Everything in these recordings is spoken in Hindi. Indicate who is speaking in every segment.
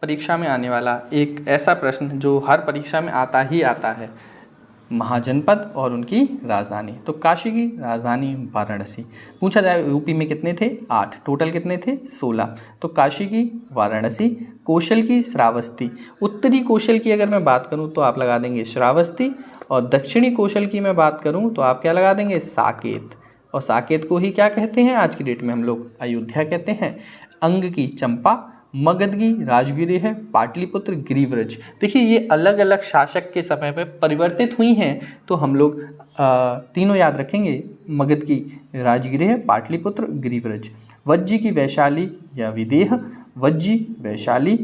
Speaker 1: परीक्षा में आने वाला एक ऐसा प्रश्न जो हर परीक्षा में आता ही आता है, महाजनपद और उनकी राजधानी। तो काशी की राजधानी वाराणसी। पूछा जाए यूपी में कितने थे? 8। टोटल कितने थे? 16। तो काशी की वाराणसी, कोशल की श्रावस्ती। उत्तरी कोशल की अगर मैं बात करूं तो आप लगा देंगे श्रावस्ती, और दक्षिणी कोशल की मैं बात करूं तो आप क्या लगा देंगे? साकेत। और साकेत को ही क्या कहते हैं आज की डेट में हम लोग? अयोध्या कहते हैं। अंग की चंपा, मगध की राजगिरी है, पाटलिपुत्र, गिरिव्रज। देखिए ये अलग अलग शासक के समय पे परिवर्तित हुई हैं, तो हम लोग तीनों याद रखेंगे। मगध की राजगिरी है, पाटलिपुत्र, गिरिव्रज। वज्जी की वैशाली या विदेह, वज्जी, वैशाली,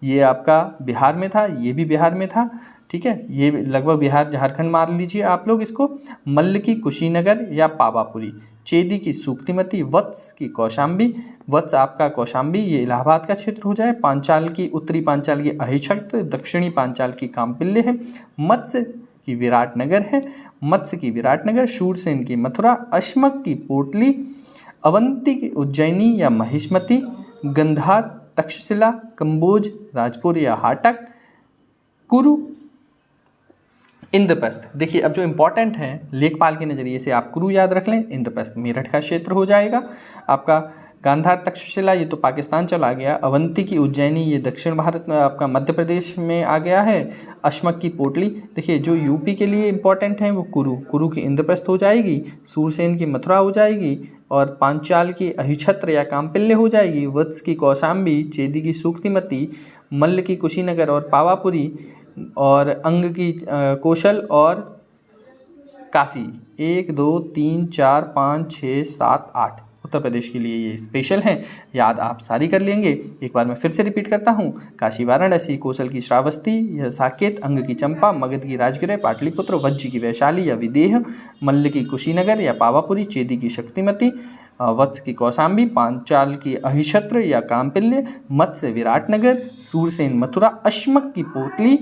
Speaker 1: ये आपका बिहार में था, ये भी बिहार में था, ठीक है, ये लगभग बिहार झारखंड मान लीजिए आप लोग इसको। मल्ल की कुशीनगर या पावापुरी, चेदी की सूक्तिमती, वत्स की कौशाम्बी, वत्स आपका कौशाम्बी ये इलाहाबाद का क्षेत्र हो जाए। पांचाल की, उत्तरी पांचाल की अहिछत्र, दक्षिणी पांचाल की कामपिल्ले है। मत्स्य की विराटनगर है, मत्स्य की विराटनगर। शूरसेन की मथुरा, अश्मक की पोटली, अवंती की उज्जैनी या महिष्मती, गंधार, तक्षशिला, कंबोज, राजपुर या हाटक, कुरु, इंद्रप्रस्थ। देखिए अब जो इंपॉर्टेंट है लेखपाल के नज़रिए से आप कुरु याद रख लें, इंद्रप्रस्थ मेरठ का क्षेत्र हो जाएगा आपका। गांधार, तक्षशिला ये तो पाकिस्तान चला गया। अवंती की उज्जैनी ये दक्षिण भारत में आपका मध्य प्रदेश में आ गया है। अश्मक की पोटली, देखिए जो यूपी के लिए इंपॉर्टेंट है वो कुरु, कुरु की इंद्रप्रस्थ हो जाएगी। सूरसेन की मथुरा हो जाएगी, और पांचाल की अहिछत्र या कामपिल्ले हो जाएगी। वत्स की कौशाम्बी, चेदी की सूक्तिमती, मल्ल की कुशीनगर और पावापुरी, और अंग की कौशल और काशी। 1 2 3 4 5 6 7 8 उत्तर प्रदेश के लिए ये स्पेशल हैं, याद आप सारी कर लेंगे। एक बार मैं फिर से रिपीट करता हूँ। काशी वाराणसी, कोशल की श्रावस्ती या साकेत, अंग की चंपा, मगध की राजगिर, पाटलिपुत्र, वज्जी की वैशाली या विदेह, मल्ल की कुशीनगर या पावापुरी, चेदी की शक्तिमती, वत्स की कौशाम्बी, पांचाल की अहिछत्र या कामपिल्य, मत्स्य विराटनगर, सूरसेन मथुरा, अश्मक की पोतली,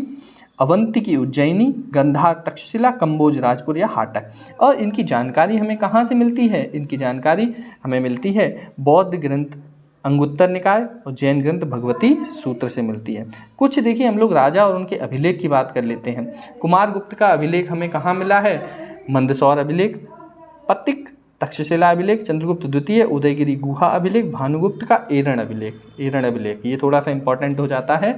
Speaker 1: अवंती की उज्जैनी, गंधार, तक्षशिला, कंबोज, राजपुर या हाटक। और इनकी जानकारी हमें कहाँ से मिलती है? इनकी जानकारी हमें मिलती है बौद्ध ग्रंथ अंगुत्तर निकाय और जैन ग्रंथ भगवती सूत्र से मिलती है। कुछ देखिए हम लोग राजा और उनके अभिलेख की बात कर लेते हैं। कुमारगुप्त का अभिलेख हमें कहाँ मिला है? मंदसौर अभिलेख, पतिक तक्षशिला अभिलेख, चंद्रगुप्त द्वितीय उदयगिरी गुहा अभिलेख, भानुगुप्त का एरण अभिलेख। एरण अभिलेख ये थोड़ा सा इंपॉर्टेंट हो जाता है।